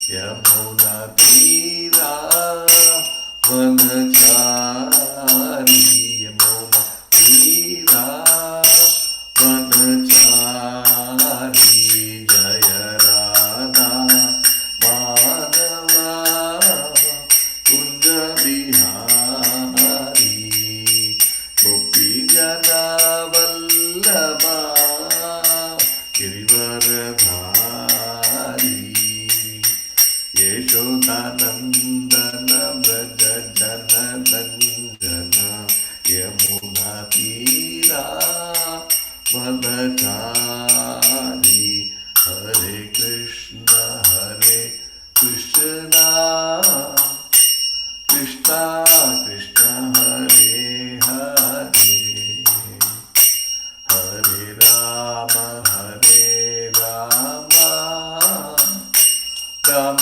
यमुना तीरा वनचारी यमुना तीरा वनचारी जय राधा माधवा कुंज बिहारी गोपी जना वल्लभा गिरिवरधारी यशोदानंदन व्रज जनरंजन यमुना तीरा वनचारी हरे कृष्ण कृष्णा कृष्णा कृष्ण हरे हरे हरे राम राम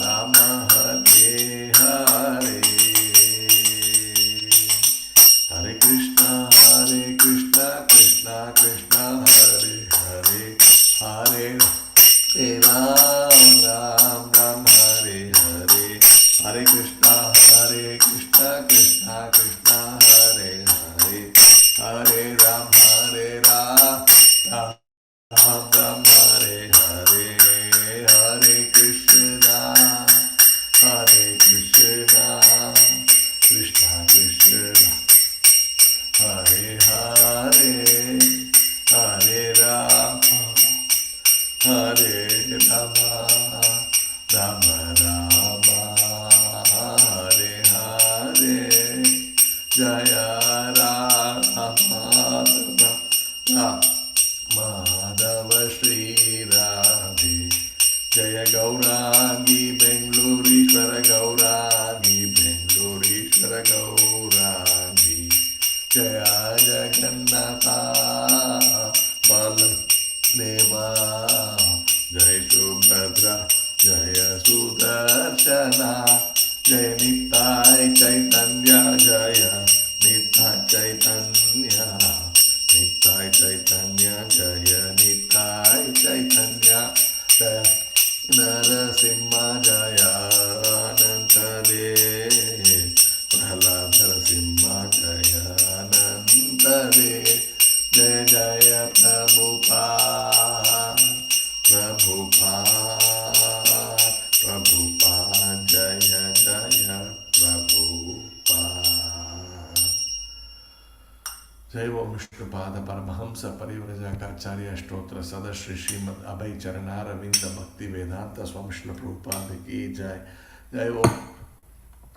राम हरे हरे हरे कृष्णा कृष्णा कृष्णा हरे हरे हरे राम राम हरे हरे हरे कृष्णा कृष्णा कृष्णा हरे हरे हरे राम राम राम हरे हरे हरे कृष्णा कृष्णा कृष्णा हरे हरे हरे राम राम राम हरे हरे जय माधव श्री राधे जय गौरांगी बेंगलूरीश्वर गौरांगी बेंगलूरीश्वर गौरांगी जय जगन्नाथा बलदेवा जय सुभद्रा जय सुदर्शना जय निताय चैतन्य जय निताय चैतन्य निताय चैतन्य जय निताय चैतन्य जय नरसिंह जय अनंत देव प्रहलाद नरसिंह जय अनंत देव जय जय प्रभुपाद जय जय प्रभुपाद जय वो विष्णुपाद परमहंस परिव्रजकाचार्य अष्टोत्र सदश्री श्रीमद अभय चरणारविंद भक्ति वेदांत स्वामी श्रील प्रभुपाद की जय जय वो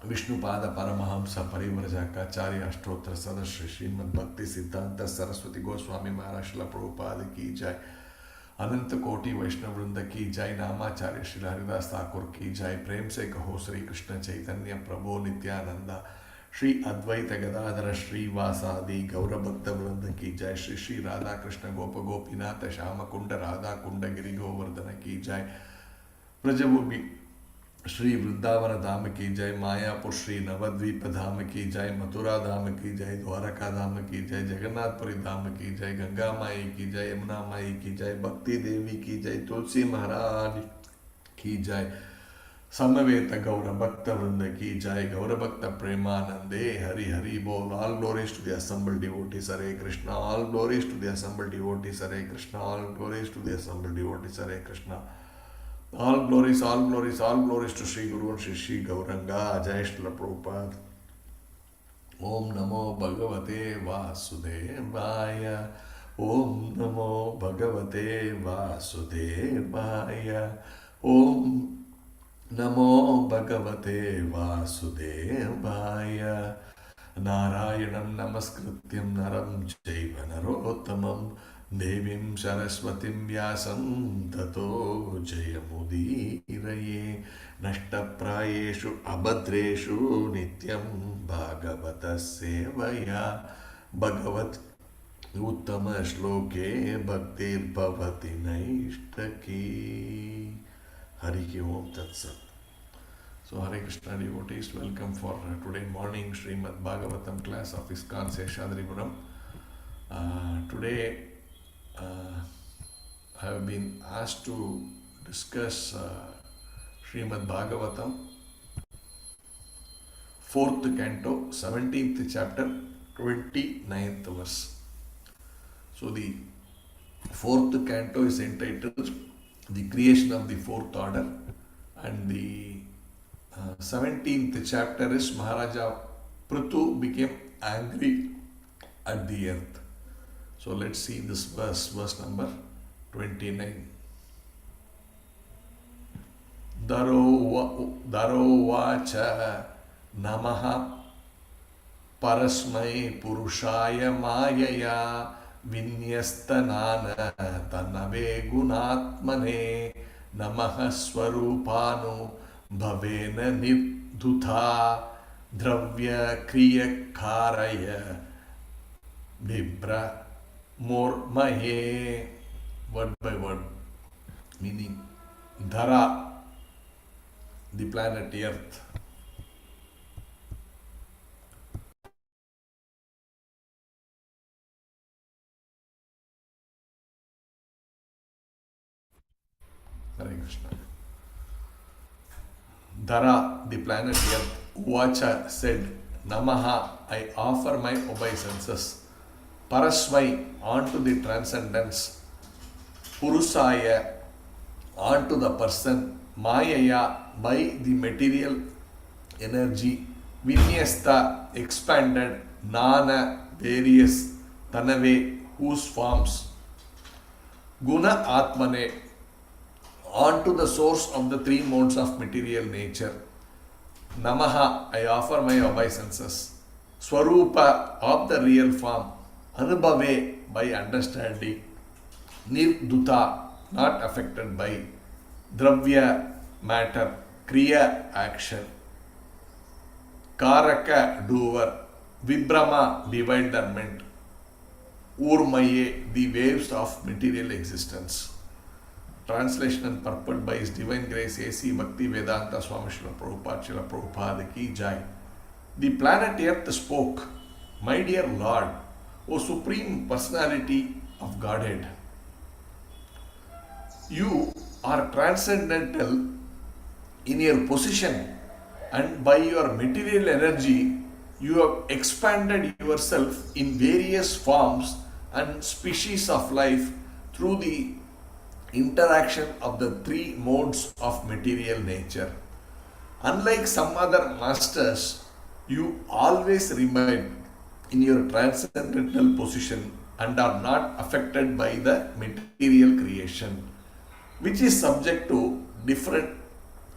विष्णुपाद परमहंस परिव्रजकाचार्य अष्टोत्र सदश्री श्रीमद भक्ति सिद्धांत सरस्वती गोस्वामी महाराज श्रील प्रभुपाद की जय अनंत कोटि वैष्णव वृंद की जय नामाचार्य श्री हरिदास ठाकुर की जय प्रेम से कहो श्री कृष्ण चैतन्य प्रभो नित्यानंदा श्री अद्वैत गदाधर श्रीवासादि गौरभक्त वृंद की जय श्री श्री राधा कृष्ण गोप गोपीनाथ श्याम कुंड राधा कुंड गिरि गोवर्धन की जय ब्रजभूमि श्री वृंदावन धाम की जय मायापुर श्री नवद्वीप धाम की जय मथुरा धाम की जय द्वारका धाम की जय जगन्नाथपुरी धाम की जय गंगा माई की जय यमुना माई की जय भक्ति देवी की जय तुलसी महाराज की जय समवेत गौर भक्त वृंद की जय गौर भक्त प्रेमानंदे हरि हरि बोल all glories to the assembled devotees Hare Krishna all glories to the assembled devotees Hare Krishna all glories to the assembled devotees Hare Krishna all glories to Sri Guru and Shri Gauranga Jai Shri Prabhupada Om Namo Bhagavate Vasudevaya Om Namo Bhagavate Vasudevaya Om Namo Bhagavate Vasudevaya Narayanam Namaskrityam Naram Chaiva Narottamam देवीं सरस्वतीं व्यासं ततो जयमुदीरये नष्टप्रायेषु अभद्रेषु नित्यं भागवतः सेवया भगवत् उत्तमश्लोके भक्तिर्भवति नैष्ठकी हरि ओम तत्सत् So Hare Krishna devotees, welcome for today morning Srimad Bhagavatam class of ISKCON Seshadripuram. Today I have been asked to discuss Srimad Bhagavatam, 4th canto, 17th chapter, 29th verse. So the 4th canto is entitled The Creation of the Fourth Order, and the 17th chapter is Maharaja Prithu became angry at the earth. So let's see this verse number 29. Daro vacha namaha parasmai purushaya mayaya vinyastanana tanave gunatmane namaha swarupanu bhavena nirdutha dravya kriyakaraya vibra mormaye. Word by word, meaning Dhara, the planet Earth. Hare Krishna. Dhara, the planet Earth, Uvacha said, Namaha, I offer my obeisances. Parasmai, onto the transcendence. Purusaya, onto the person. Mayaya, by the material energy. Vinyasta, expanded. Nana, various. Tanave, whose forms. Guna Atmane, onto the source of the three modes of material nature. Namaha, I offer my obeisances. Swarupa, of the real form. Anubhave, by understanding. Nirduta, not affected by. Dravya, matter. Kriya, action. Karaka, doer. Vibrama, bewilderment. Urmaye, the waves of material existence. Translation and purport by His Divine Grace A.C. Bhakti Vedanta Swami Srila Prabhupada Ki Jai. The planet Earth spoke, My dear Lord, O Supreme Personality of Godhead, you are transcendental in your position, and by your material energy you have expanded yourself in various forms and species of life through the interaction of the three modes of material nature. Unlike some other masters, you always remain in your transcendental position and are not affected by the material creation, which is subject to different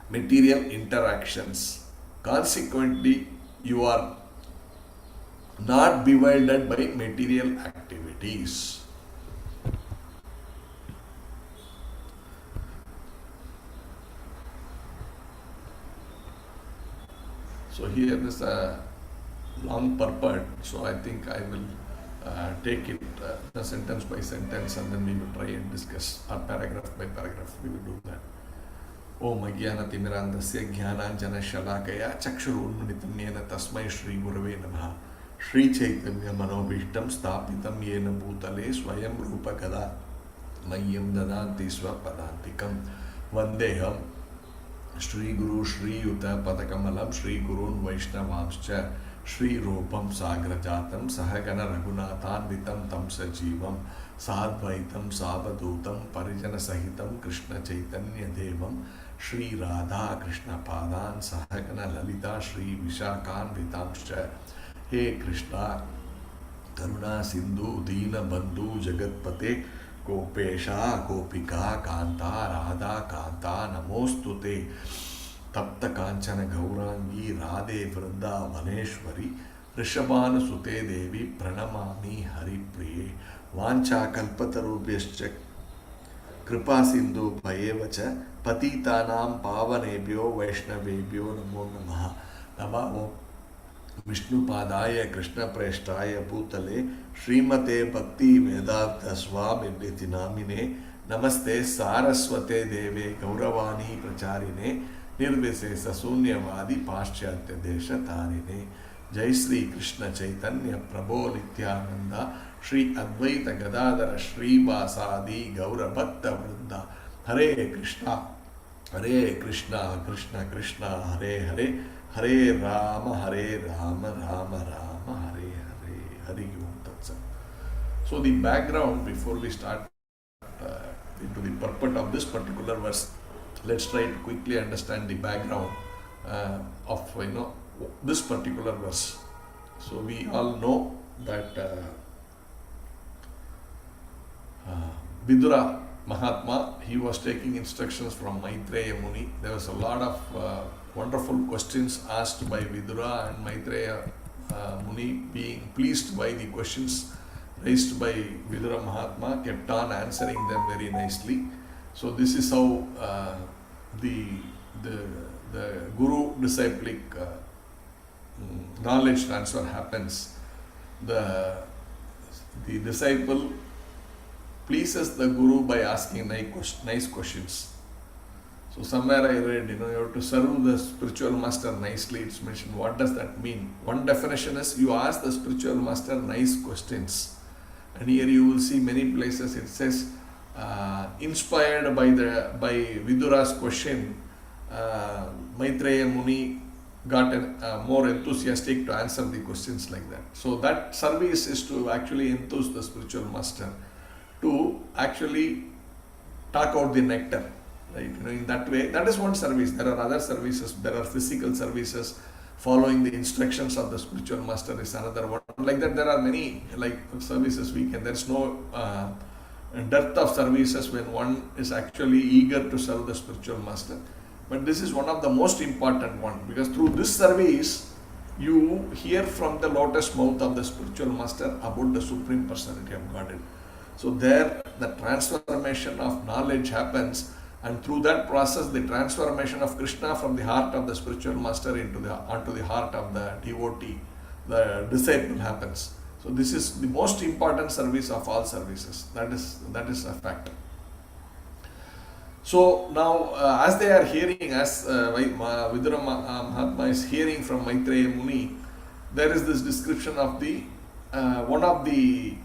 material interactions. Consequently, you are not bewildered by material activities. So here is a long purport, so I think I will take it sentence by sentence, and then we will try and discuss, or paragraph by paragraph we will do that. Om Ajnanatimirandasya Jnananjana Shalakaya Chakshurunmilitam Yena Tasmai Shri Gurave Namaha. Shri Chaitanya Manobhishtam Sthapitam Yena Bhutale Swayam Rupa Kada Mayam Dadanti Swapadantikam Vandeham Shri Guru Shri Yuta Padakamalam Shri Gurun Vaishnavamscha Shri Rupam Sagrajatam Sahagana Raghunathan Vitam Tam Sajivam Sadvaitam Savadutam Parijana Sahitam Krishna Chaitanya Devam Shri Radha Krishna Padan Sahagana Lalita Shri Vishakan Vitamscha. He Krishna Karuna Sindhu Dina Bandhu Jagatpate Gopesha Gopika Kanta Radha Kanta Namostute Tapta Kanchana Gaurangi Radhe Vranda Vaneshwari Rishabhana Sute Devi Pranamami Hari Priye Vancha Kalpatarubhyascha Kripa Sindhu Bhayevacha Patitanam Pavanebhyo Vaishnavebhyo Namo Namaha. Namo Vishnu Padaya Krishna Preshtaya Bhutale Srimate Bhakti Vedanta Swami Namine Namaste Saraswate Deve Gauravani Pracharine Nirvisesa Sunyavadi Paschatya Desha Tarine. Jai Sri Krishna Chaitanya Prabho Nityananda Shri Advaita Gadadara Shri Vasadi Gaura Bhatta Vrinda. Hare Krishna Hare Krishna, Krishna Krishna, Hare Hare, Hare Rama, Rama Rama, Hare Hare, Hari Om Tat Sat. So the background before we start into the purport of this particular verse, let's try to quickly understand the background of this particular verse. So we all know that Vidura Mahatma, he was taking instructions from Maitreya Muni. There was a lot of wonderful questions asked by Vidura, and Maitreya Muni, being pleased by the questions raised by Vidura Mahatma, kept on answering them very nicely. So this is how the guru disciplic knowledge transfer happens. The disciple pleases the guru by asking nice questions. So somewhere I read, you have to serve the spiritual master nicely. It's mentioned. What does that mean? One definition is you ask the spiritual master nice questions. And here you will see many places it says, inspired by Vidura's question, Maitreya Muni got more enthusiastic to answer the questions like that. So that service is to actually enthuse the spiritual master to actually talk out the nectar, right? In that way, that is one service. There are other services. There are physical services. Following the instructions of the spiritual master is another one. Like that, there are many services we can. There's no dearth of services when one is actually eager to serve the spiritual master. But this is one of the most important one, because through this service, you hear from the lotus mouth of the spiritual master about the Supreme Personality of Godhead. So there, the transformation of knowledge happens, and through that process, the transformation of Krishna from the heart of the spiritual master onto the heart of the devotee, the disciple happens. So this is the most important service of all services. That is a fact. So now, as they are hearing, as Vidura Mahatma is hearing from Maitreya Muni, there is this description of the one of the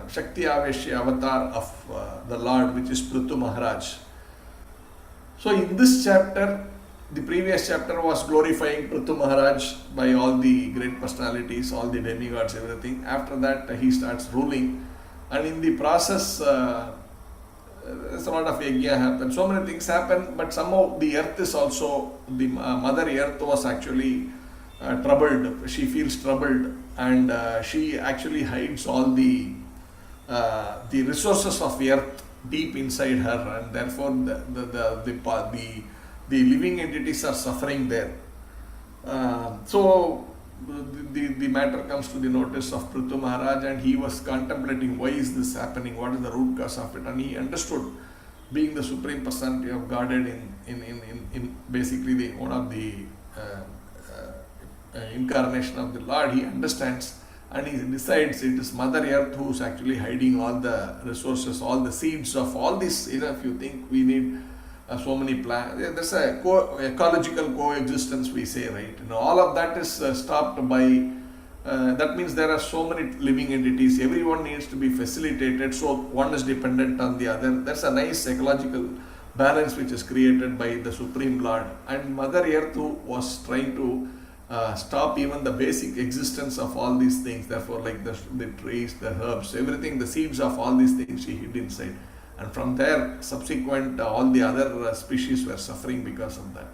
Shakti Aveshya avatar of the Lord, which is Prithu Maharaj. So in this chapter, the previous chapter was glorifying Prithu Maharaj by all the great personalities, all the demigods, everything. After that, he starts ruling, and in the process, there's a lot of yajna happen. So many things happen, but somehow the earth is also, the Mother Earth was actually troubled. She feels troubled, and she actually hides all the resources of earth deep inside her, and therefore the living entities are suffering there. So the matter comes to the notice of Prithu Maharaj, and he was contemplating why is this happening, what is the root cause of it, and he understood, being the Supreme Personality of Godhead in basically the one of the incarnation of the Lord, he understands, and he decides it is Mother Earth who is actually hiding all the resources, all the seeds of all this. If you think we need so many plants, there's a ecological coexistence, we say, right? All of that is stopped by, that means there are so many living entities, everyone needs to be facilitated, so one is dependent on the other. That's a nice ecological balance which is created by the Supreme Lord. And Mother Earth who was trying to stop even the basic existence of all these things. Therefore, like the trees, the herbs, everything, the seeds of all these things she hid inside. And from there, subsequent, all the other species were suffering because of that.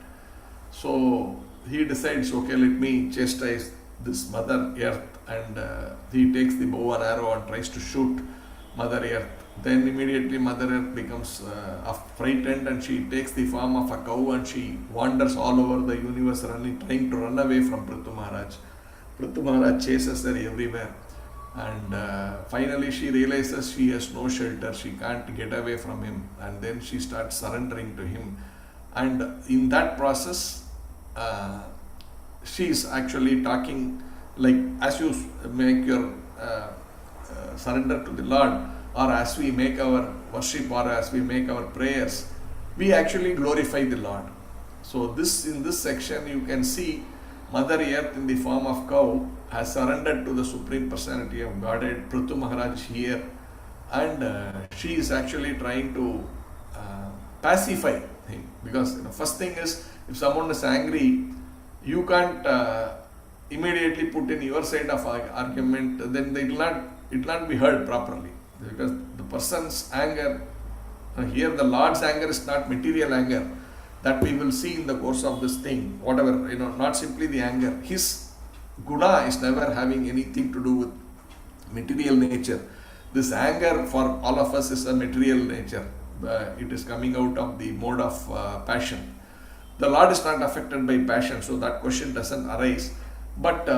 So he decides, okay, let me chastise this Mother Earth, and he takes the bow and arrow and tries to shoot Mother Earth. Then immediately Mother Earth becomes frightened, and she takes the form of a cow, and she wanders all over the universe, trying to run away from Prithu Maharaj. Prithu Maharaj chases her everywhere, and finally she realizes she has no shelter, she can't get away from him, and then she starts surrendering to him. And in that process, she is actually talking like, as you make your surrender to the Lord, or as we make our worship, or as we make our prayers, we actually glorify the Lord. So in this section you can see Mother Earth in the form of cow has surrendered to the Supreme Personality of Godhead, Prithu Maharaj here, and she is actually trying to pacify him. Because first thing is, if someone is angry, you can't immediately put in your side of argument, then it will not be heard properly. Because the person's anger, here the Lord's anger is not material anger, that we will see in the course of this thing, whatever, not simply the anger. His guna is never having anything to do with material nature. This anger for all of us is a material nature. It is coming out of the mode of passion. The Lord is not affected by passion, so that question doesn't arise. But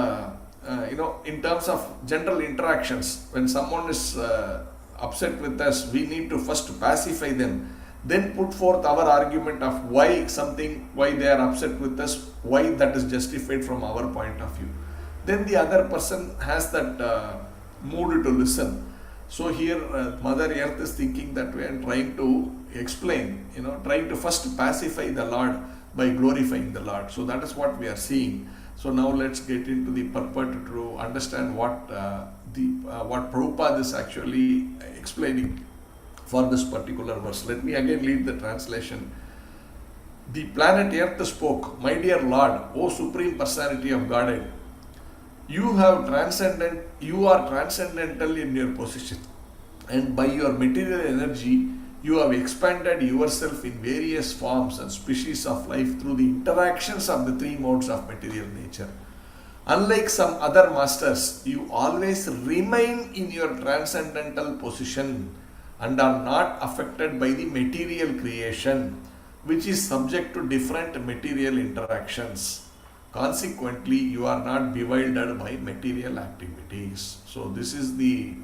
in terms of general interactions, when someone is upset with us, we need to first pacify them, then put forth our argument of why they are upset with us, why that is justified from our point of view. Then the other person has that mood to listen. So here Mother Earth is thinking that way and trying to explain, trying to first pacify the Lord by glorifying the Lord. So that is what we are seeing. So now let's get into the purport to understand what Prabhupada is actually explaining for this particular verse. Let me again read the translation. The planet Earth spoke, "My dear Lord, O Supreme Personality of Godhead, you are transcendental in your position, and by your material energy, you have expanded yourself in various forms and species of life through the interactions of the three modes of material nature. Unlike some other masters, you always remain in your transcendental position and are not affected by the material creation, which is subject to different material interactions. Consequently, you are not bewildered by material activities." So this is the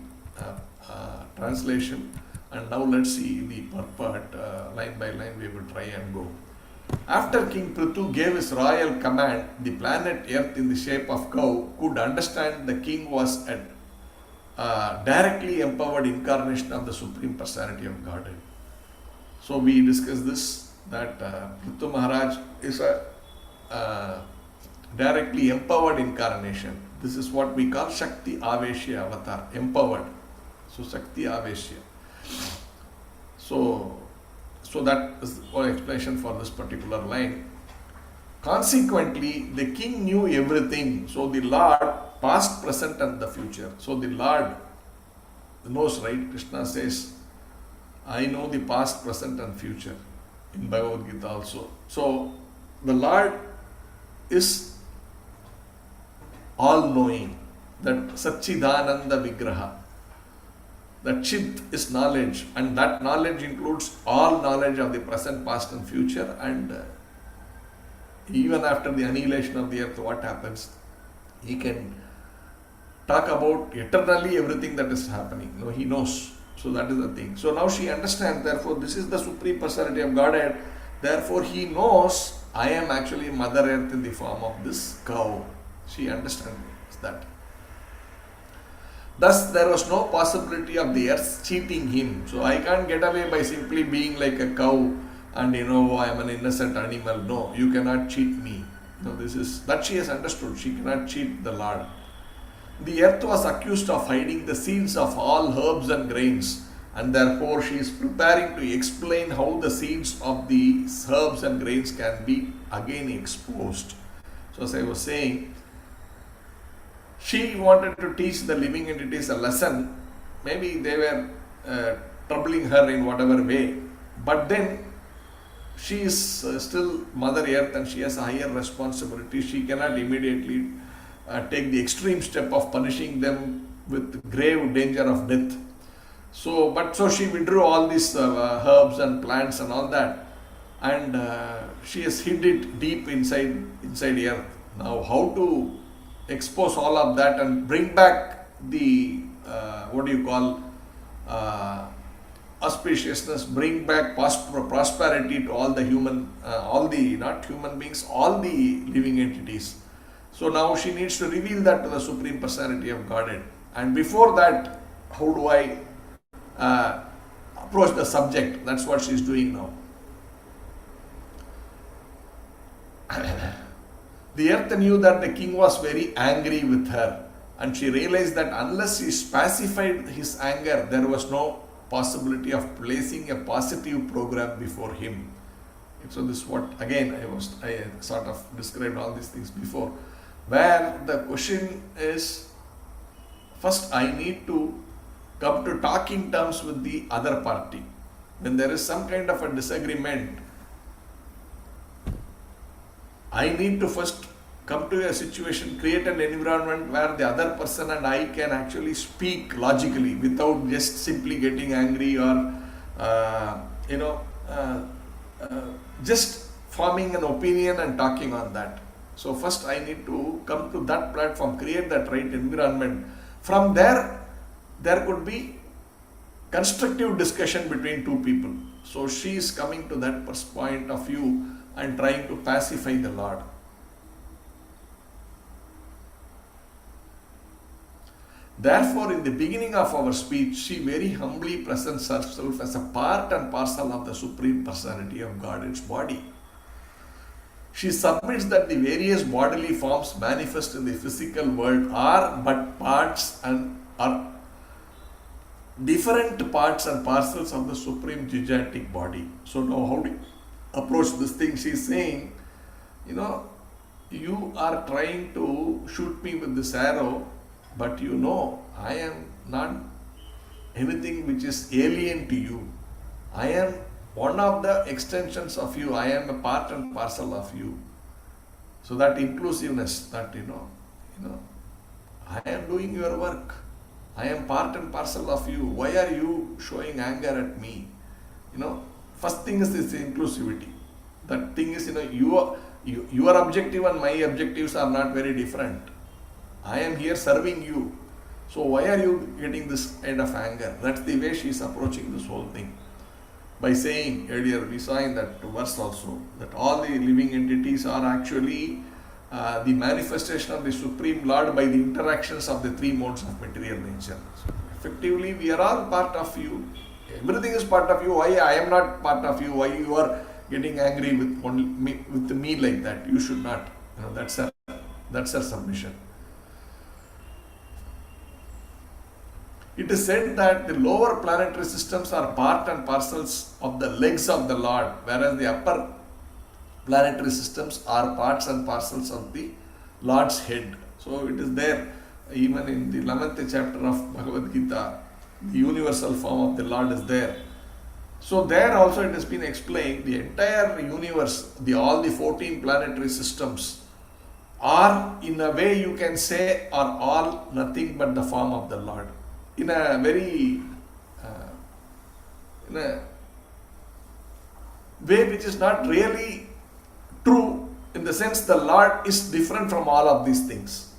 translation. And now let's see the purport, line by line we will try and go. After King Prithu gave his royal command, the planet Earth in the shape of cow could understand the king was a directly empowered incarnation of the Supreme Personality of Godhead. So we discussed this, that Prithu Maharaj is a directly empowered incarnation. This is what we call Shakti Aveshya Avatar, empowered. So Shakti Aveshya. So that is our explanation for this particular line. Consequently, the king knew everything. So the Lord, past, present and the future. So the Lord knows, right? Krishna says, "I know the past, present and future," in Bhagavad Gita also. So the Lord is all-knowing, that Satchidananda Vigraha. That Chit is knowledge, and that knowledge includes all knowledge of the present, past and future, and even after the annihilation of the earth, what happens? He can talk about eternally everything that is happening. He knows. So that is the thing. So now she understands, therefore this is the Supreme Personality of Godhead. Therefore he knows I am actually Mother Earth in the form of this cow. She understands that. Thus, there was no possibility of the earth cheating him. So I can't get away by simply being like a cow and I am an innocent animal. No, you cannot cheat me. This is that she has understood. She cannot cheat the Lord. The earth was accused of hiding the seeds of all herbs and grains, and therefore she is preparing to explain how the seeds of the herbs and grains can be again exposed. So as I was saying, she wanted to teach the living entities a lesson. Maybe they were troubling her in whatever way, but then she is still Mother Earth and she has a higher responsibility. She cannot immediately take the extreme step of punishing them with grave danger of death. So she withdrew all these herbs and plants and all that, and she has hid it deep inside earth. Now how to expose all of that and bring back the auspiciousness, bring back prosperity to all the not human beings, all the living entities. So now she needs to reveal that to the Supreme Personality of Godhead. And before that, how do I approach the subject? That's what she is doing now. The earth knew that the king was very angry with her, and she realized that unless she pacified his anger, there was no possibility of placing a positive program before him. So this is what, again, I sort of described all these things before, where the question is, first I need to come to talking terms with the other party. When there is some kind of a disagreement, I need to first come to a situation, create an environment where the other person and I can actually speak logically without just simply getting angry or just forming an opinion and talking on that. So first I need to come to that platform, create that right environment. From there could be constructive discussion between two people. So she is coming to that point of view and trying to pacify the Lord. Therefore, in the beginning of our speech, she very humbly presents herself as a part and parcel of the Supreme Personality of God, its body. She submits that the various bodily forms manifest in the physical world are but parts and are different parts and parcels of the Supreme Gigantic body. So now how do you approach this thing? She is saying, you are trying to shoot me with this arrow, but I am not anything which is alien to you. I am one of the extensions of you. I am a part and parcel of you. So that inclusiveness, that I am doing your work. I am part and parcel of you. Why are you showing anger at me? First thing is this inclusivity. That thing is, your objective and my objectives are not very different. I am here serving you. So why are you getting this kind of anger? That's the way she is approaching this whole thing. By saying, earlier we saw in that verse also, that all the living entities are actually the manifestation of the Supreme Lord by the interactions of the three modes of material nature. So effectively, we are all part of you. Everything is part of you. Why I am not part of you? Why you are getting angry with me like that? You should not. That's her submission. It is said that the lower planetary systems are part and parcels of the legs of the Lord, whereas the upper planetary systems are parts and parcels of the Lord's head. So it is there, even in the 11th chapter of Bhagavad Gita, the universal form of the Lord is there. So there also it has been explained, the entire universe, all the 14 planetary systems are, in a way you can say, are all nothing but the form of the Lord. In a very, in a way which is not really true, in the sense the Lord is different from all of these things.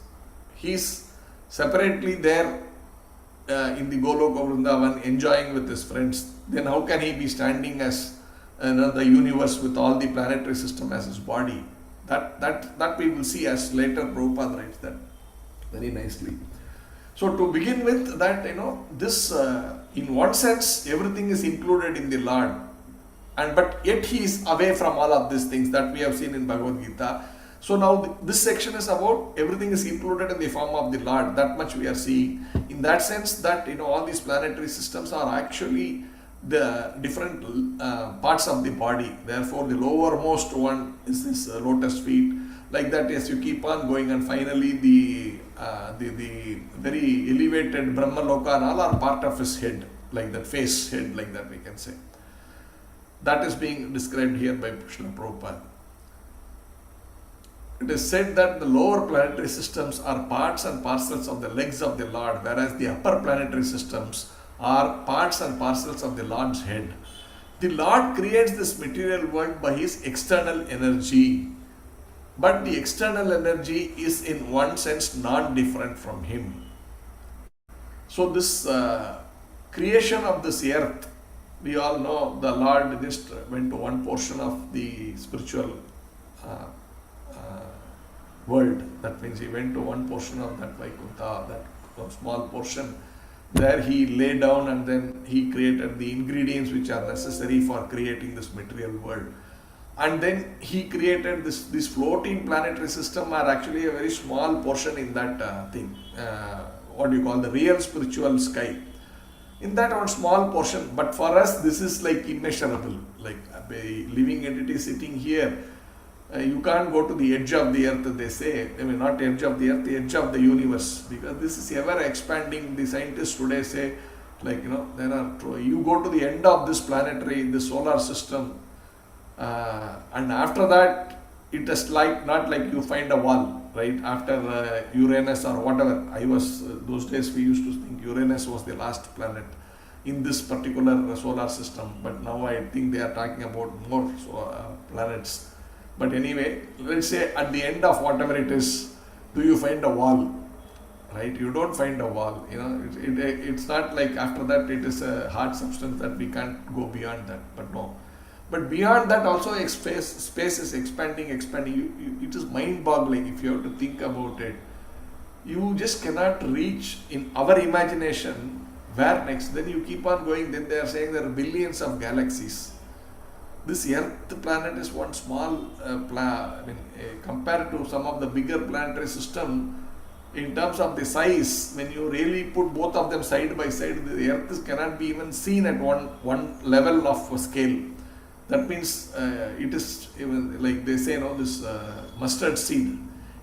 He is separately there in the Goloka Vrindavan enjoying with his friends. Then how can he be standing as the universe with all the planetary system as his body? That we will see as later Prabhupada writes that very nicely. So to begin with, that this in one sense everything is included in the Lord, but yet he is away from all of these things that we have seen in Bhagavad Gita. So now this section is about everything is included in the form of the Lord. That much we are seeing. In that sense, that all these planetary systems are actually the different parts of the body. Therefore, the lowermost one is this lotus feet. Like that, as you keep on going, and finally the very elevated Brahma Loka and all are part of his head, like that, face, head, like that we can say. That is being described here by Srila Prabhupada. It is said that the lower planetary systems are parts and parcels of the legs of the Lord, whereas the upper planetary systems are parts and parcels of the Lord's head. The Lord creates this material world by his external energy, but the external energy is in one sense not different from him. So this creation of this earth, we all know the Lord just went to one portion of the spiritual world. That means he went to one portion of that Vaikuntha, that small portion. There he lay down and then he created the ingredients which are necessary for creating this material world. And then he created this floating planetary system are actually a very small portion in that thing. What you call the real spiritual sky. in that one small portion. But for us, this is like immeasurable. Like a living entity sitting here, you can't go to the edge of the earth, they say. I mean, not edge of the earth, the edge of the universe, because this is ever expanding. The scientists today say, like, you go to the end of this planetary, the solar system, and after that, it is like, not like you find a wall, right? After Uranus or whatever. Those days we used to think Uranus was the last planet in this particular solar system, but now I think they are talking about more planets. But anyway, let's say at the end of whatever it is, do you find a wall? Right? You don't find a wall. It's not like after that it is a hard substance that we can't go beyond that. But no. But beyond that also space is expanding. It is mind-boggling if you have to think about it. You just cannot reach in our imagination where next. Then you keep on going. Then they are saying there are billions of galaxies. This Earth planet is one small compared to some of the bigger planetary system. In terms of the size, when you really put both of them side by side, the Earth cannot be even seen at one level of scale. That means it is even, like they say, this mustard seed.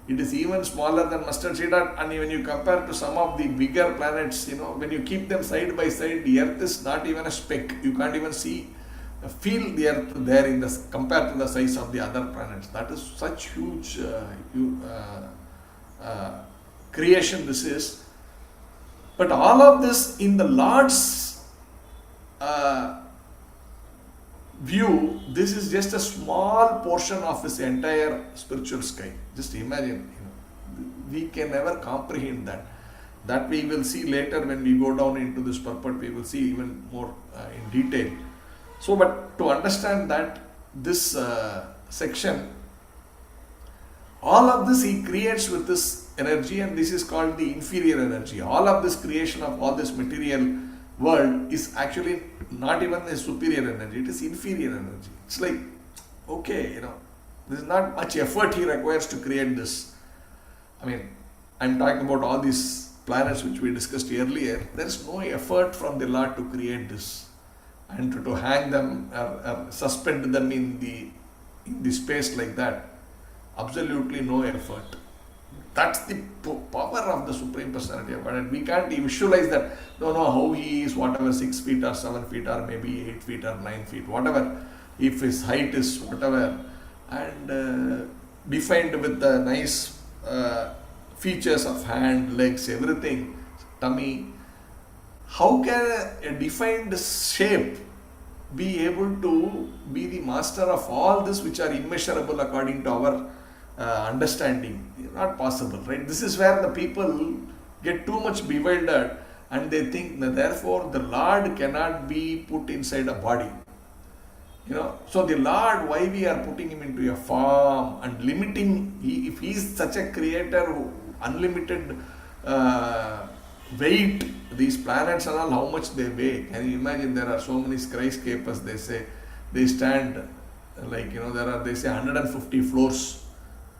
It is even smaller than mustard seed, and when you compare to some of the bigger planets, when you keep them side by side, the Earth is not even a speck. You can't even feel the Earth there compared to the size of the other planets. That is such huge creation this is. But all of this in the Lord's view, this is just a small portion of his entire spiritual sky. Just imagine, we can never comprehend that. That we will see later when we go down into this purport, we will see even more in detail. So, but to understand that, this section, all of this he creates with this energy, and this is called the inferior energy. All of this creation of all this material world is actually not even a superior energy, it is inferior energy. It's like, okay, there is not much effort he requires to create this. I mean, I'm talking about all these planets which we discussed earlier. There is no effort from the Lord to create this and to hang them or suspend them in the space like that. Absolutely no effort. That's the power of the Supreme Personality of Godhead. We can't visualize that, how he is, whatever, 6 feet or 7 feet or maybe 8 feet or 9 feet, whatever, if his height is whatever, and defined with the nice features of hand, legs, everything, tummy. How can a defined shape be able to be the master of all this which are immeasurable according to our understanding? Not possible, right? This is where the people get too much bewildered and they think that therefore the Lord cannot be put inside a body. So the Lord, why we are putting him into a form and limiting, if he is such a creator, unlimited weight, these planets and all, how much they weigh. Can you imagine? There are so many skyscrapers, they say, they stand like, they say 150 floors.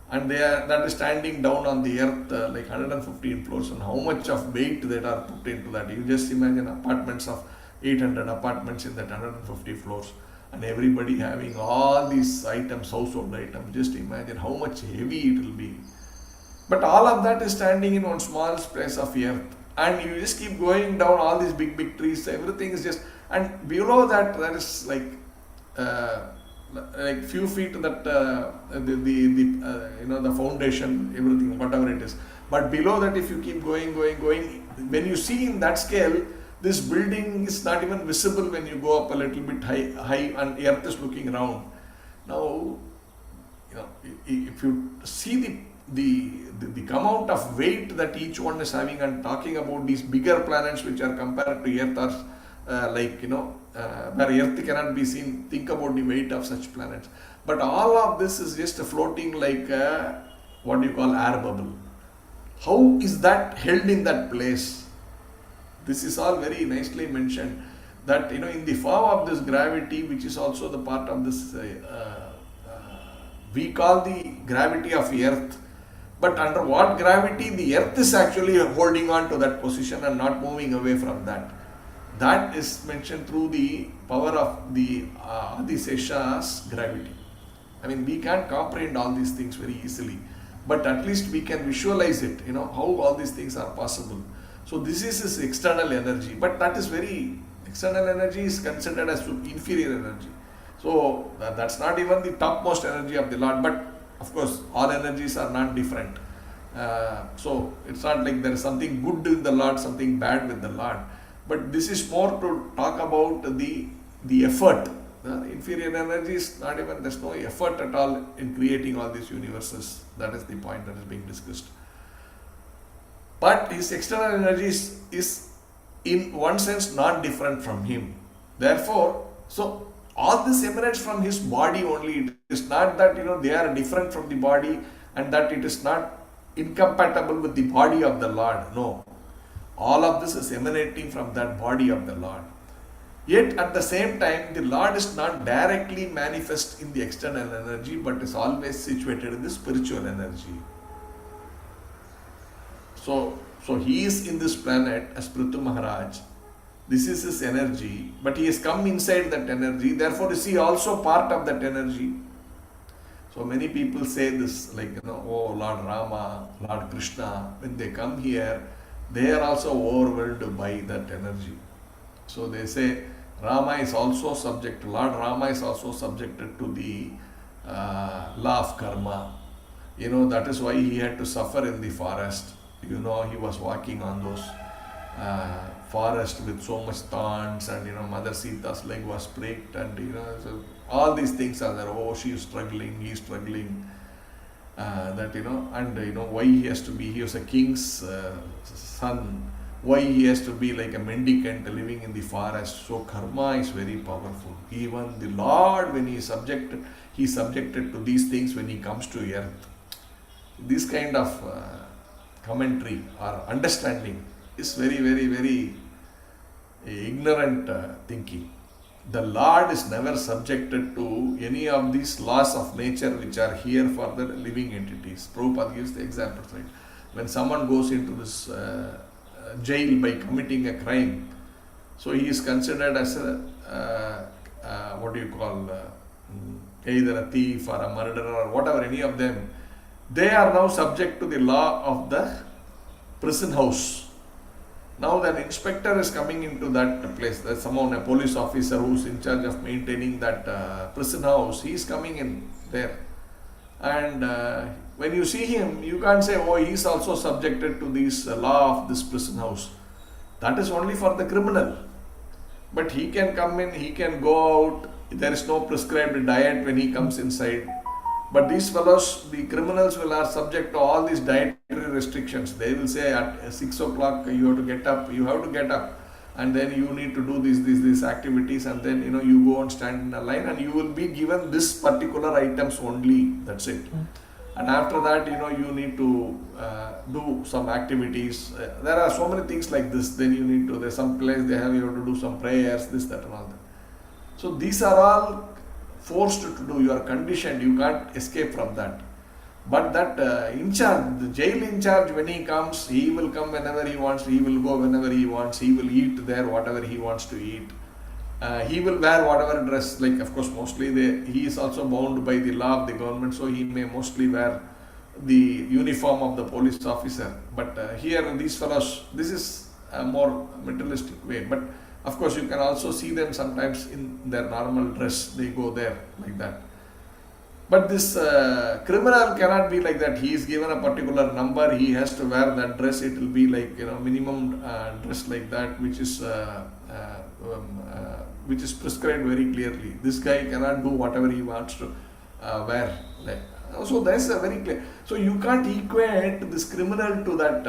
And that is standing down on the earth like 115 floors, and how much of weight that are put into that. You just imagine apartments of 800 apartments in that 150 floors, and everybody having all these items, household items. Just imagine how much heavy it will be. But all of that is standing in one small space of earth, and you just keep going down all these big trees. Everything is just, and below that there is like few feet that the foundation, everything, whatever it is. But below that, if you keep going, when you see in that scale, this building is not even visible when you go up a little bit high and earth is looking round. Now, if you see the amount of weight that each one is having, and talking about these bigger planets which are compared to earth, are where earth cannot be seen. Think about the weight of such planets. But all of this is just floating like what you call air bubble. How is that held in that place? This is all very nicely mentioned, that in the form of this gravity, which is also the part of this, we call the gravity of earth. But under what gravity? The earth is actually holding on to that position and not moving away from that. That is mentioned through the power of the Adisesha's gravity. I mean, we can't comprehend all these things very easily, but at least we can visualize it, how all these things are possible. So this is his external energy, but that is external energy is considered as inferior energy. So that's not even the topmost energy of the Lord, but of course all energies are not different. So it's not like there is something good in the Lord, something bad with the Lord, but this is more to talk about the effort. The inferior energy is not even, there's no effort at all in creating all these universes. That is the point that is being discussed. But his external energy is in one sense not different from him. Therefore, so all this emanates from his body only. It is not that they are different from the body and that it is not incompatible with the body of the Lord. No. All of this is emanating from that body of the Lord. Yet at the same time, the Lord is not directly manifest in the external energy, but is always situated in the spiritual energy. So he is in this planet as Prithu Maharaj. This is his energy, but he has come inside that energy. Therefore, is he also part of that energy? So many people say this, like, oh, Lord Rama, Lord Krishna, when they come here, they are also overwhelmed by that energy. So they say, Rama is also subject, Lord Rama is also subjected to the law of karma. That is why he had to suffer in the forest. He was walking on those forest with so much thorns, and Mother Sita's leg was pricked, and so all these things are there. Oh, she is struggling, he is struggling. Why he has to be, he was a king's son. Why he has to be like a mendicant living in the forest. So karma is very powerful. Even the Lord, when he is subjected to these things when he comes to earth. This kind of commentary or understanding is very, very, very ignorant thinking. The Lord is never subjected to any of these laws of nature which are here for the living entities. Prabhupada gives the examples, right? When someone goes into this jail by committing a crime, so he is considered as either a thief or a murderer or whatever, any of them. They are now subject to the law of the prison house. Now an inspector is coming into that place. There's someone, a police officer who is in charge of maintaining that prison house. He is coming in there. And when you see him, you can't say, oh, he is also subjected to this law of this prison house. That is only for the criminal. But he can come in, he can go out. There is no prescribed diet when he comes inside. But these fellows, the criminals, are subject to all these dietary restrictions. They will say at 6 o'clock you have to get up, and then you need to do these activities, and then you go and stand in a line, and you will be given this particular items only. That's it. And after that, you need to do some activities. There are so many things like this. Then there's some place you have to do some prayers, this, that, and all that. So these are all forced to do. You are conditioned. You can't escape from that. But that the jail in charge, when he comes, he will come whenever he wants. He will go whenever he wants. He will eat there whatever he wants to eat. He will wear whatever dress. Like, of course, mostly he is also bound by the law of the government, so he may mostly wear the uniform of the police officer. But here, these fellows, this is a more materialistic way. But of course, you can also see them sometimes in their normal dress. They go there like that. But this criminal cannot be like that. He is given a particular number. He has to wear that dress. It will be like minimum dress like that, which is prescribed very clearly. This guy cannot do whatever he wants to wear. So that's a very clear. So you can't equate this criminal to that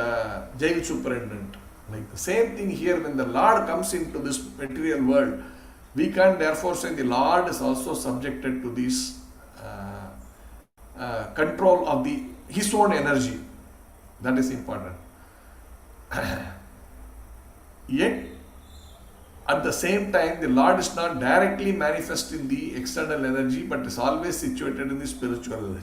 jail superintendent. Like the same thing here, when the Lord comes into this material world, we can't therefore say the Lord is also subjected to this control of his own energy. That is important. Yet, at the same time, the Lord is not directly manifest in the external energy, but is always situated in the spiritual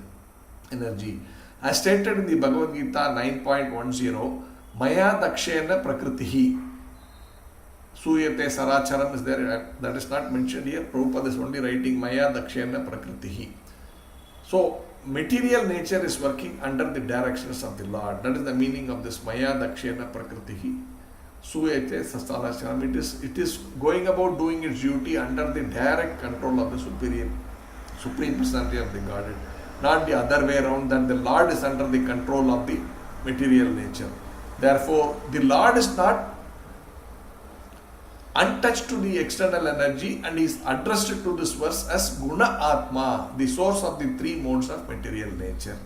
energy. As stated in the Bhagavad Gita 9.10, Maya Dakshena Prakritihi. Suyate Saracharam is there, that is not mentioned here. Prabhupada is only writing Maya Dakshena Prakritihi. So, material nature is working under the directions of the Lord. That is the meaning of this Maya Dakshena Prakritihi. Suyate Saracharam. It is going about doing its duty under the direct control of the Supreme Personality of the Godhead. Not the other way around, that the Lord is under the control of the material nature. Therefore, the Lord is not untouched to the external energy and is addressed to this verse as Guna Atma, the source of the three modes of material nature.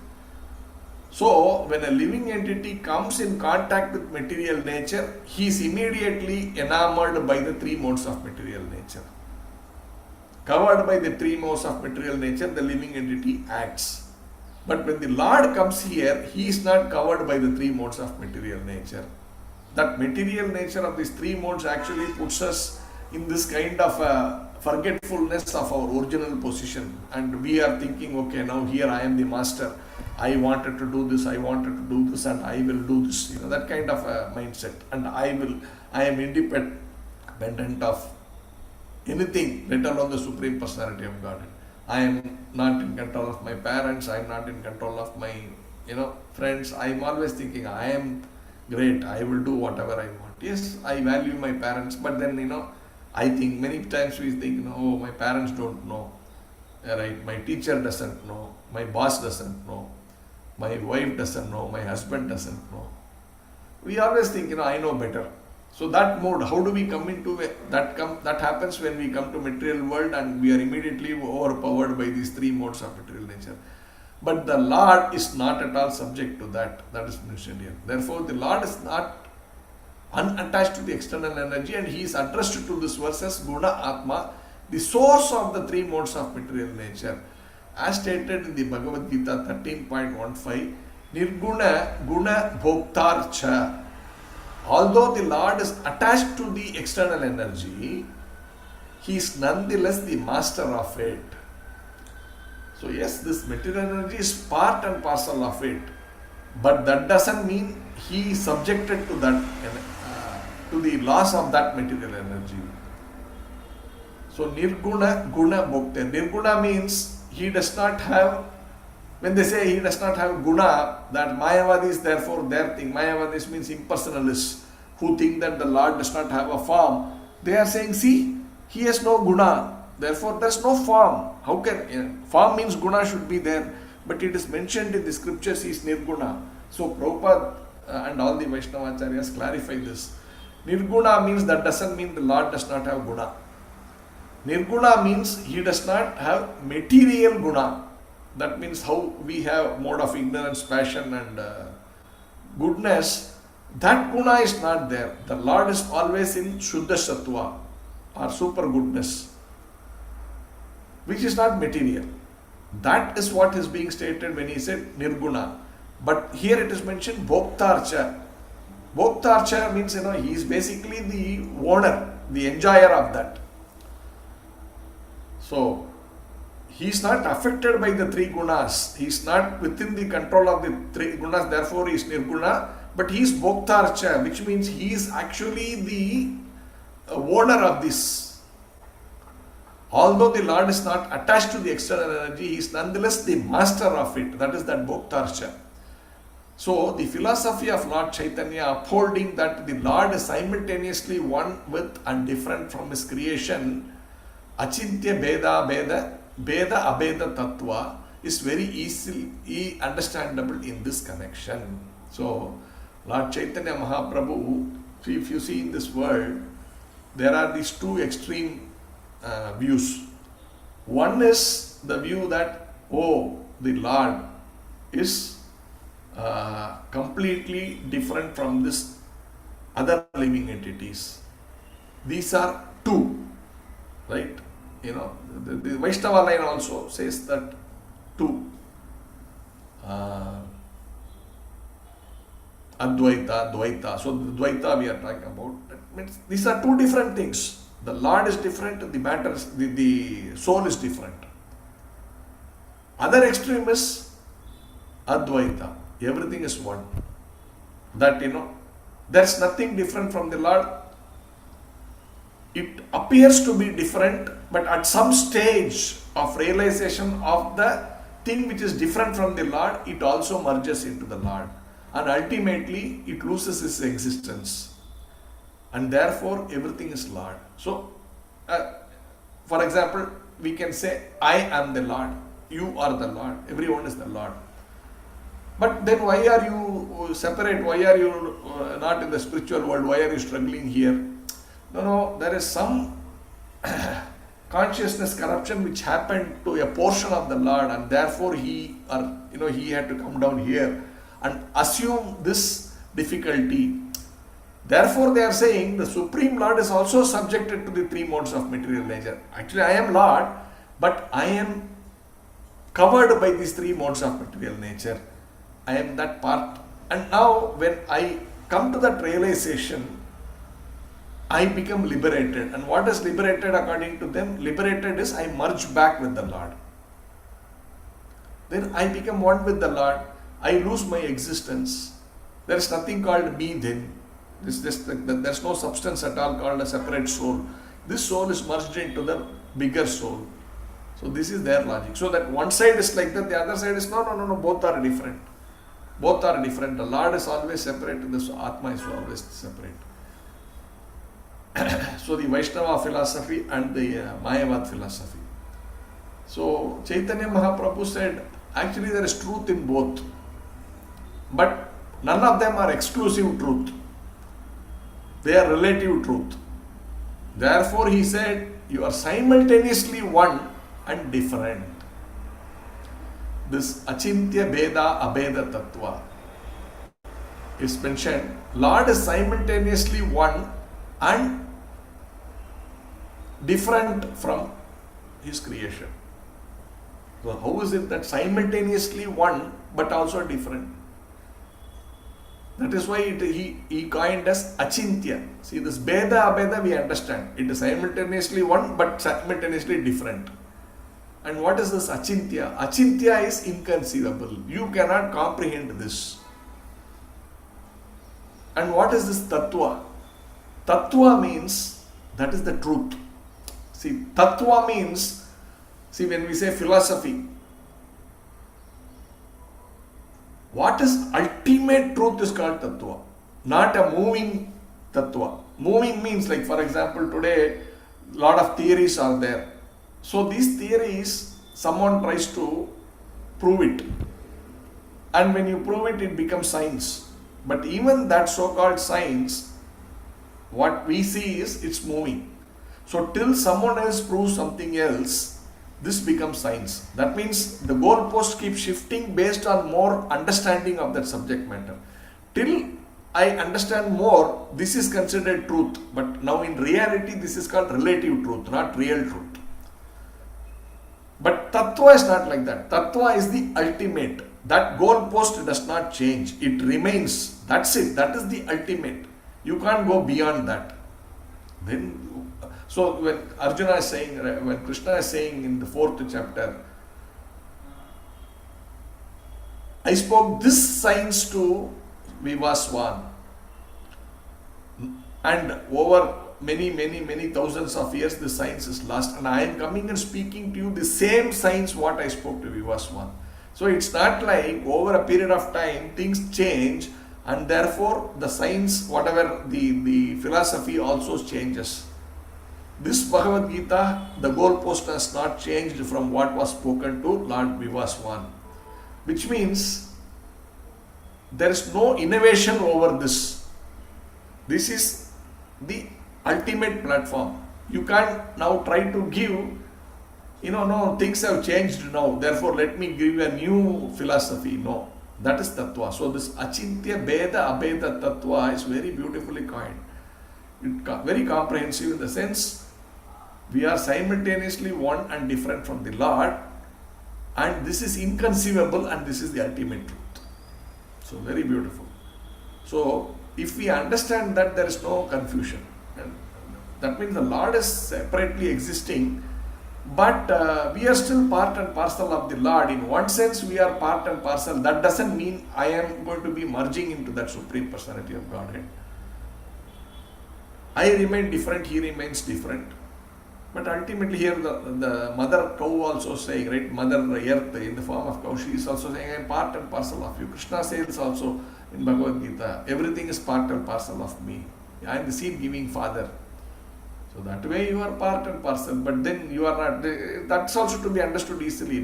So, when a living entity comes in contact with material nature, he is immediately enamored by the three modes of material nature. Covered by the three modes of material nature, the living entity acts. But when the Lord comes here, he is not covered by the three modes of material nature. That material nature of these three modes actually puts us in this kind of forgetfulness of our original position. And we are thinking, okay, now here I am the master. I wanted to do this, I wanted to do this, and I will do this. You know, that kind of a mindset. And I am independent of anything, let alone the Supreme Personality of God. I am not in control of my parents, I am not in control of my, friends. I am always thinking, I am great, I will do whatever I want. Yes, I value my parents, but then, I think many times we think, oh, my parents don't know, right? My teacher doesn't know, my boss doesn't know, my wife doesn't know, my husband doesn't know. We always think, I know better. So that mode, how do we come into it? That happens when we come to material world and we are immediately overpowered by these three modes of material nature. But the Lord is not at all subject to that. That is mentioned here. Therefore, the Lord is not unattached to the external energy, and he is addressed to this verse as Guna Atma, the source of the three modes of material nature. As stated in the Bhagavad Gita 13.15, Nirguna Guna Bhoktarcha. Although the Lord is attached to the external energy, he is nonetheless the master of it. So yes, this material energy is part and parcel of it, but that doesn't mean he is subjected to that, to the loss of that material energy. So Nirguna Guna Bhokta. Nirguna means he does not have, when they say he does not have guna, that Mayavadis therefore their thing. Mayavadis means impersonalists who think that the Lord does not have a form. They are saying, see, he has no guna. Therefore, there is no form. How can form means guna should be there, but it is mentioned in the scriptures he is nirguna. So Prabhupada and all the Vaishnavacharyas clarify this. Nirguna means that doesn't mean the Lord does not have guna. Nirguna means he does not have material guna. That means how we have mode of ignorance, passion and goodness. That guna is not there. The Lord is always in Shuddha Sattva or super goodness, which is not material. That is what is being stated when he said Nirguna. But here it is mentioned Bhoktarcha. Bhoktarcha means, he is basically the owner, the enjoyer of that. So, he is not affected by the three gunas. He is not within the control of the three gunas, therefore he is Nirguna. But he is Bhoktarcha, which means he is actually the owner of this. Although the Lord is not attached to the external energy, he is nonetheless the master of it. That is that Bhoktarcha. So, the philosophy of Lord Chaitanya upholding that the Lord is simultaneously one with and different from his creation, Achintya Beda Abeda Tattva, is very easily understandable in this connection. So, Lord Chaitanya Mahaprabhu, if you see in this world, there are these two extreme views. One is the view that, the Lord is completely different from this other living entities. These are two, right? The Vaishnava line also says that two. Advaita, Dvaita. So the Dvaita we are talking about. That means these are two different things. The Lord is different, the matter is, the soul is different. Other extreme is Advaita. Everything is one. That, there's nothing different from the Lord. it appears to be different, but at some stage of realization of the thing which is different from the Lord, it also merges into the Lord. And ultimately, it loses its existence. And therefore, everything is Lord. So, for example, we can say, I am the Lord. You are the Lord. Everyone is the Lord. But then why are you separate? Why are you not in the spiritual world? Why are you struggling here? No, there is some consciousness corruption which happened to a portion of the Lord, and therefore he had to come down here and assume this difficulty. Therefore they are saying the Supreme Lord is also subjected to the three modes of material nature. Actually, I am Lord, but I am covered by these three modes of material nature. I am that part. And now when I come to that realization, I become liberated. And what is liberated according to them? Liberated is I merge back with the Lord. Then I become one with the Lord. I lose my existence. There is nothing called me then. There's no substance at all called a separate soul. This soul is merged into the bigger soul. So this is their logic. So that one side is like that, the other side is no, both are different. Both are different. The Lord is always separate and the Atma is always separate. So the Vaishnava philosophy and the Mayavad philosophy. So Chaitanya Mahaprabhu said, actually there is truth in both. But none of them are exclusive truth. They are relative truth. Therefore he said, you are simultaneously one and different. This Achintya Beda Abeda Tattva is mentioned. Lord is simultaneously one and different from his creation. So how is it that simultaneously one but also different? That is why he coined as Achintya. See, this Beda Abeda we understand. It is simultaneously one but simultaneously different. And what is this Achintya? Achintya is inconceivable. You cannot comprehend this. And what is this Tattva? Tattva means, that is the truth. See, Tattva means, when we say philosophy, what is ultimate truth is called Tattva, not a moving Tattva. Moving means, like for example, today, a lot of theories are there. So these theories, someone tries to prove it. And when you prove it, it becomes science. But even that so-called science, what we see is it's moving. So till someone else proves something else, this becomes science. That means the goalpost keeps shifting based on more understanding of that subject matter. Till I understand more, this is considered truth. But now in reality, this is called relative truth, not real truth. But Tattva is not like that. Tattva is the ultimate. That goalpost does not change. It remains. That's it. That is the ultimate. You can't go beyond that. So when Arjuna is saying, when Krishna is saying in the 4th chapter, I spoke this science to Vivaswan, and over many thousands of years the science is lost, and I am coming and speaking to you the same science what I spoke to Vivaswan. So it's not like over a period of time things change and therefore the science, whatever the philosophy also changes. This Bhagavad Gita, the goalpost has not changed from what was spoken to Lord Vivaswan, which means there is no innovation over this. This is the ultimate platform. You can't now try to give, no, things have changed now, therefore let me give you a new philosophy. No, that is Tattva. So this Achintya Beda Abeda Tattva is very beautifully coined. Very comprehensive in the sense we are simultaneously one and different from the Lord, and this is inconceivable and this is the ultimate truth. So very beautiful. So if we understand that, there is no confusion. And that means the Lord is separately existing, but we are still part and parcel of the Lord. In one sense we are part and parcel. That doesn't mean I am going to be merging into that Supreme Personality of Godhead. I remain different, he remains different. But ultimately here the mother cow also saying, right, mother earth in the form of cow, she is also saying, I am part and parcel of you. Krishna says also in Bhagavad Gita, everything is part and parcel of me. I am the seed giving father. So that way you are part and parcel, but then you are not. That's also to be understood easily,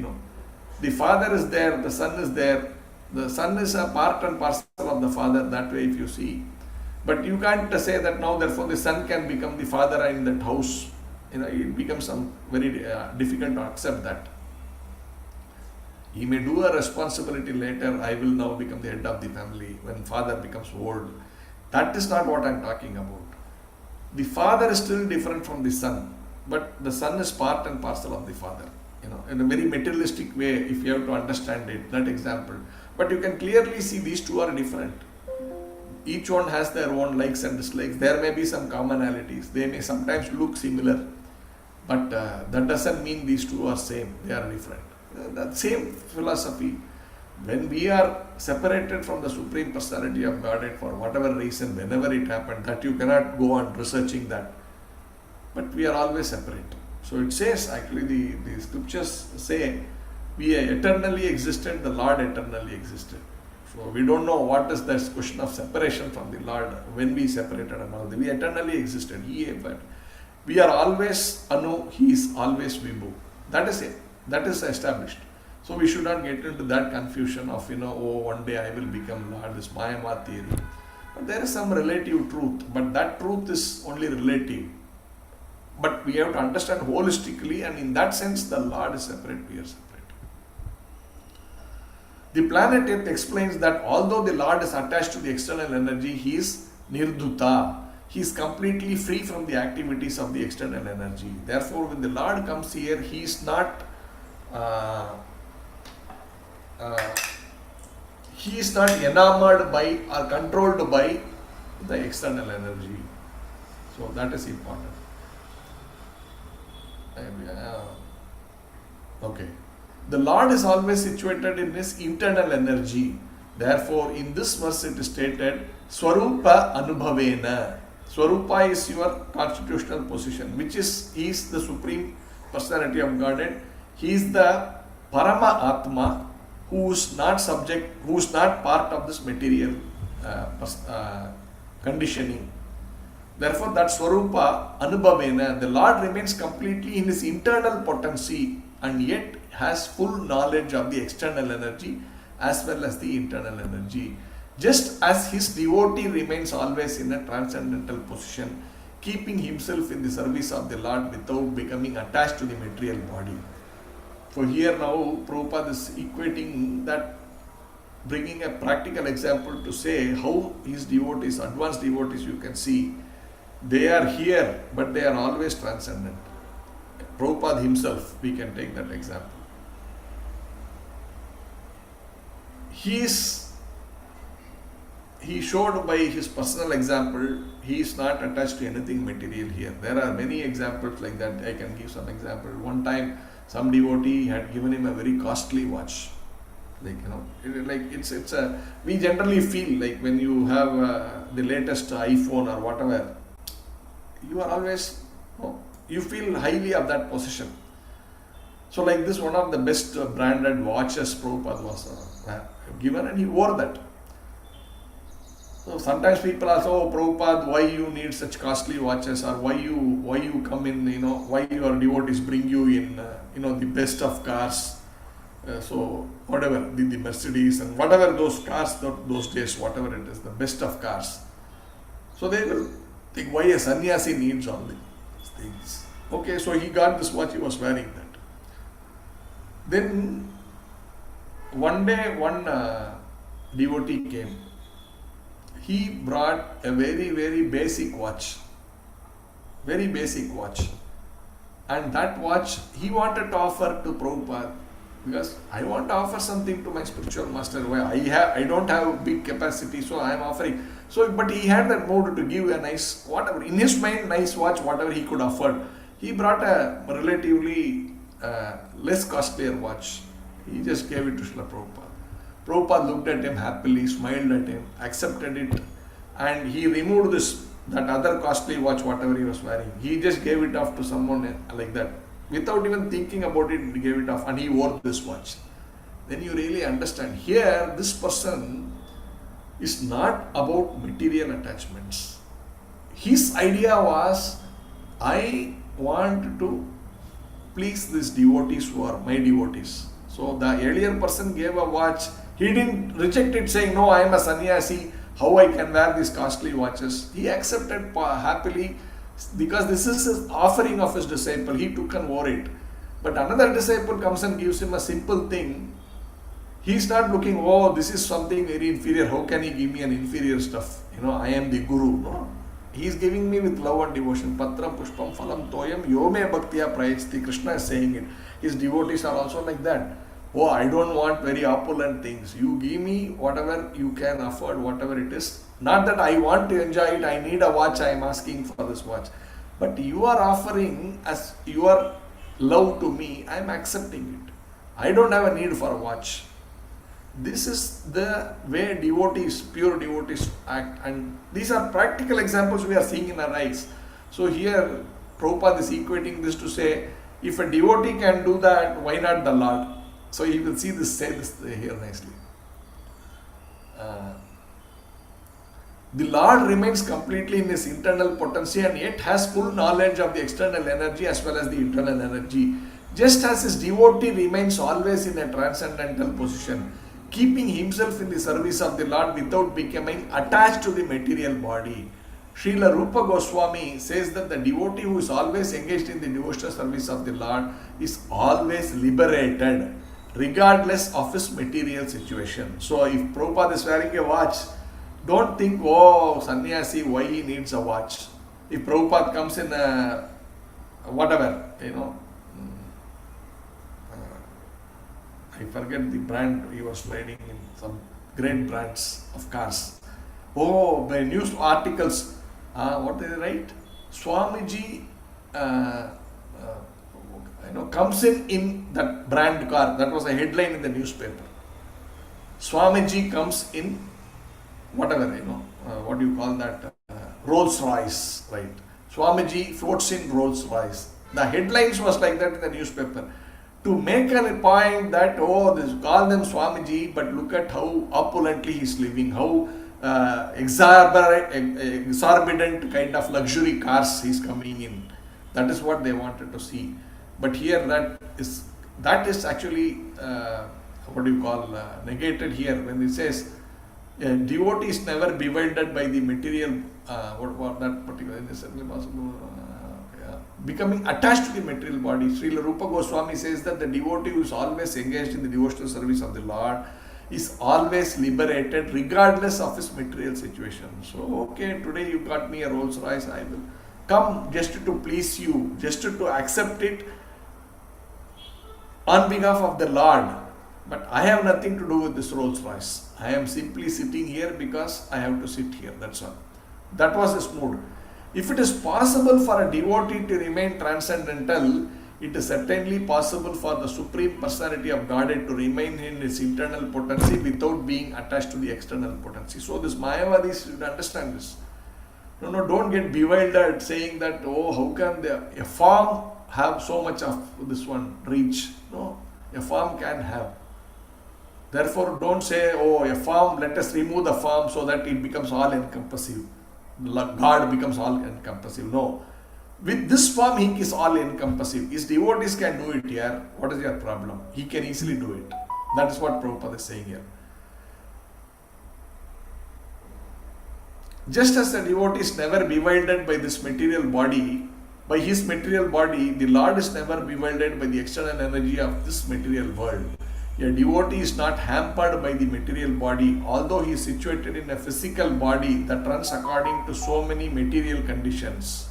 The father is there, the son is there. The son is a part and parcel of the father, that way if you see. But you can't say that now therefore the son can become the father in that house. It becomes very difficult to accept that. He may do a responsibility later, I will now become the head of the family when father becomes old. That is not what I am talking about. The father is still different from the son, but the son is part and parcel of the father. In a very materialistic way, if you have to understand it, that example. But you can clearly see these two are different. Each one has their own likes and dislikes. There may be some commonalities. They may sometimes look similar, but that doesn't mean these two are same. They are different. That same philosophy. When we are separated from the Supreme Personality of Godhead for whatever reason, whenever it happened, that you cannot go on researching that. But we are always separate. So it says, actually the scriptures say, we eternally existed, the Lord eternally existed. So we don't know what is this question of separation from the Lord, when we separated and all that. We eternally existed. But we are always Anu, he is always Vibhu. That is it. That is established. So we should not get into that confusion of, one day I will become Lord, this Mayama theory. But there is some relative truth, but that truth is only relative. But we have to understand holistically, and in that sense, the Lord is separate, we are separate. The planet Earth explains that although the Lord is attached to the external energy, he is Nirdhuta. He is completely free from the activities of the external energy. Therefore, when the Lord comes here, he is not enamored by or controlled by the external energy. So that is important. Okay. The Lord is always situated in his internal energy. Therefore, in this verse it is stated, Swarupa Anubhavena. Swarupa is your constitutional position, which is, he is the Supreme Personality of Godhead. He is the Parama Atma, who is not part of this material conditioning. Therefore, that Swarupa Anubhavena, the Lord remains completely in his internal potency and yet has full knowledge of the external energy as well as the internal energy. Just as his devotee remains always in a transcendental position, keeping himself in the service of the Lord without becoming attached to the material body. So here now Prabhupada is equating that, bringing a practical example to say how his devotees, advanced devotees, you can see, they are here but they are always transcendent. Prabhupada himself, we can take that example. He showed by his personal example, he is not attached to anything material here. There are many examples like that. I can give some example. One time, some devotee had given him a very costly watch. We generally feel like when you have the latest iPhone or whatever, you are always, you feel highly of that possession. So like this, one of the best branded watches Prabhupada was given, and he wore that. So sometimes people ask, oh Prabhupada, why you need such costly watches, or why you come in, why your devotees bring you in, the best of cars. So whatever, the Mercedes and whatever those cars, those days, whatever it is, the best of cars. So they will think, why a sannyasi needs all these things. Okay, so he got this watch, he was wearing that. Then one day, one devotee came. He brought a very, very basic watch. Very basic watch. And that watch he wanted to offer to Prabhupada, because I want to offer something to my spiritual master. I don't have big capacity, so I am offering. So, but he had that mood to give a nice, whatever, in his mind, nice watch, whatever he could afford. He brought a relatively less costlier watch. He just gave it to Srila Prabhupada. Prabhupada looked at him happily, smiled at him, accepted it, and he removed this that other costly watch, whatever he was wearing. He just gave it off to someone like that. Without even thinking about it, he gave it off and he wore this watch. Then you really understand. Here, this person is not about material attachments. His idea was, I want to please these devotees who are my devotees. So the earlier person gave a watch. He didn't reject it saying, no, I am a sannyasi, how I can wear these costly watches. He accepted happily because this is his offering of his disciple. He took and wore it. But another disciple comes and gives him a simple thing. He's not looking, oh, this is something very inferior. How can he give me an inferior stuff? I am the guru. No. He is giving me with love and devotion. Patram pushpam phalam toyam yome bhaktiya prayachti. Krishna is saying it. His devotees are also like that. Oh, I don't want very opulent things. You give me whatever you can afford, whatever it is. Not that I want to enjoy it. I need a watch. I am asking for this watch. But you are offering as your love to me. I am accepting it. I don't have a need for a watch. This is the way devotees, pure devotees act, and these are practical examples we are seeing in our eyes. So here Prabhupada is equating this to say, if a devotee can do that, why not the Lord? So you will see this, say this here nicely. The Lord remains completely in his internal potency and yet has full knowledge of the external energy as well as the internal energy. Just as his devotee remains always in a transcendental position, keeping himself in the service of the Lord without becoming attached to the material body. Srila Rupa Goswami says that the devotee who is always engaged in the devotional service of the Lord is always liberated, regardless of his material situation. So if Prabhupada is wearing a watch, don't think, oh, sannyasi, why he needs a watch? If Prabhupada comes in a whatever, I forget the brand he was riding in, some great brands of cars. Oh, by news articles, what did they write? Swamiji comes in that brand car. That was a headline in the newspaper. Swamiji comes in whatever, what do you call that? Rolls Royce, right? Swamiji floats in Rolls Royce. The headlines was like that in the newspaper. To make a point that, call them Swamiji, but look at how opulently he's living, how exorbitant kind of luxury cars he's coming in. That is what they wanted to see. But here that is actually, negated here when it says, devotee is never bewildered by the material, what that particular, is certainly possible. Becoming attached to the material body. Srila Rupa Goswami says that the devotee who is always engaged in the devotional service of the Lord is always liberated regardless of his material situation. So, okay, today you got me a Rolls Royce, I will come just to please you, just to accept it on behalf of the Lord. But I have nothing to do with this Rolls Royce. I am simply sitting here because I have to sit here, that's all. That was his mood. If it is possible for a devotee to remain transcendental, it is certainly possible for the Supreme Personality of Godhead to remain in its internal potency without being attached to the external potency. So this Mayavadis should understand this. No, don't get bewildered saying that, oh, how can a form have so much of this one reach? No, a form can have. Therefore, don't say, oh, a form, let us remove the form so that it becomes all-encompassing. God becomes all-encompassing. No. With this form, he is all-encompassing. His devotees can do it here. What is your problem? He can easily do it. That is what Prabhupada is saying here. Just as the devotee is never bewildered by this material body, by his material body, the Lord is never bewildered by the external energy of this material world. A devotee is not hampered by the material body, although he is situated in a physical body that runs according to so many material conditions.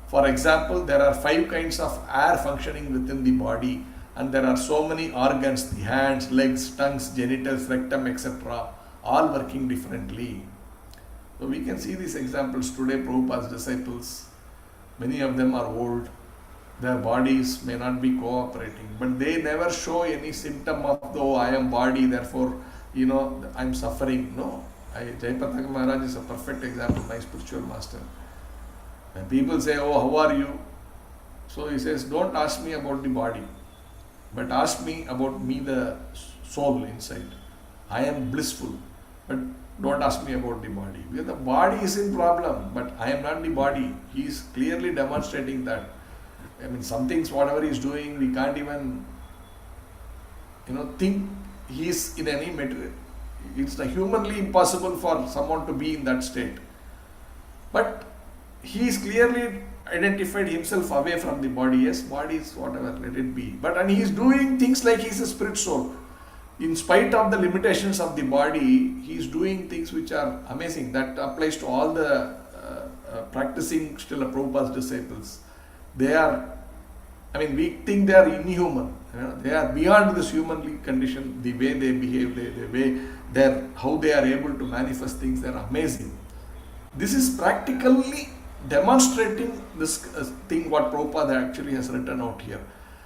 For example, there are 5 kinds of air functioning within the body, and there are so many organs, the hands, legs, tongues, genitals, rectum, etc., all working differently. So we can see these examples today. Prabhupada's disciples, many of them are old. Their bodies may not be cooperating, but they never show any symptom of, oh, I am body, therefore, I am suffering. No, Jayapataka Maharaj is a perfect example, my spiritual master. When people say, oh, how are you? So he says, don't ask me about the body, but ask me about me, the soul inside. I am blissful, but don't ask me about the body. Because the body is in problem, but I am not the body. He is clearly demonstrating that. I mean, some things, whatever he is doing, we can't even, think he is in any material. It's humanly impossible for someone to be in that state. But he is clearly identified himself away from the body. Yes, body is whatever, let it be. And he is doing things like he is a spirit soul. In spite of the limitations of the body, he is doing things which are amazing. That applies to all the practicing Srila Prabhupada's disciples. They are, we think they are inhuman. They are beyond this humanly condition. The way they behave, the way how they are able to manifest things, they are amazing. This is practically demonstrating this thing what Prabhupada actually has written out here.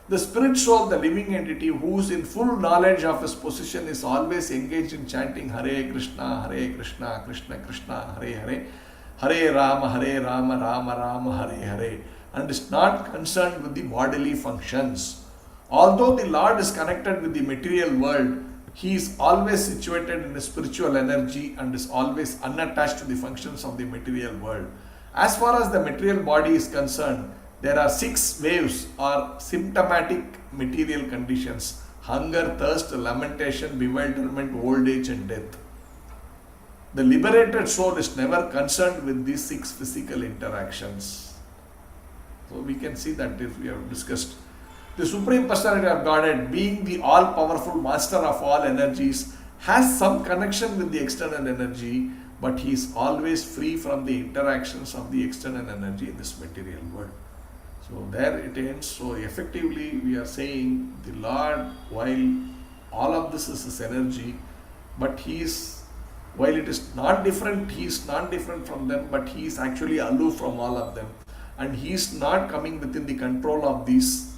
The spirit soul, the living entity who is in full knowledge of his position, is always engaged in chanting Hare Krishna, Krishna Krishna, Hare Hare, Hare Rama, Rama Rama, Hare Hare, and is not concerned with the bodily functions. Although the Lord is connected with the material world, he is always situated in a spiritual energy and is always unattached to the functions of the material world. As far as the material body is concerned, there are 6 waves or symptomatic material conditions: hunger, thirst, lamentation, bewilderment, old age and death. The liberated soul is never concerned with these 6 physical interactions. So we can see that if we have discussed. The Supreme Personality of Godhead, being the all-powerful master of all energies, has some connection with the external energy, but he is always free from the interactions of the external energy in this material world. So there it ends. So effectively we are saying the Lord, while all of this is his energy, but he is, while it is not different, he is not different from them, but he is actually aloof from all of them. And he is not coming within the control of these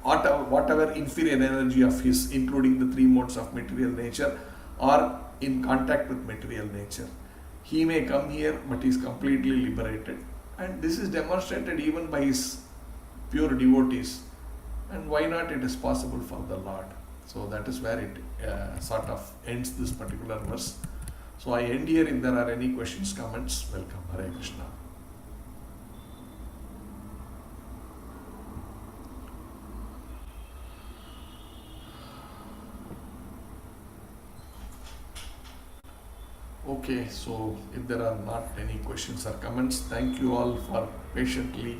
whatever inferior energy of his, including the 3 modes of material nature, or in contact with material nature. He may come here, but he is completely liberated. And this is demonstrated even by his pure devotees. And why not? It is possible for the Lord. So that is where it sort of ends this particular verse. So I end here. If there are any questions, comments, welcome. Hare Krishna. Okay, so if there are not any questions or comments, thank you all for patiently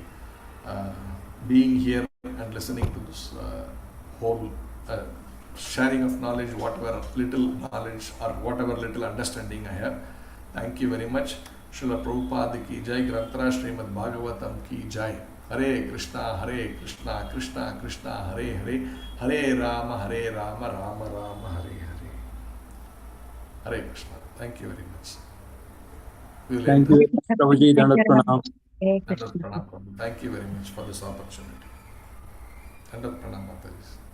being here and listening to this whole sharing of knowledge, whatever little knowledge or whatever little understanding I have. Thank you very much. Srila Prabhupada ki jai, Granthara Srimad Bhagavatam ki jai. Hare Krishna, Krishna Krishna, Hare Hare, Hare Rama, Rama Rama, Hare Hare. Hare Krishna. Thank you very much. Thank you, Prabhuji. Dandat Pranam. Dandat Pranam. Thank you very much for this opportunity. Dandat Pranam, Mataji.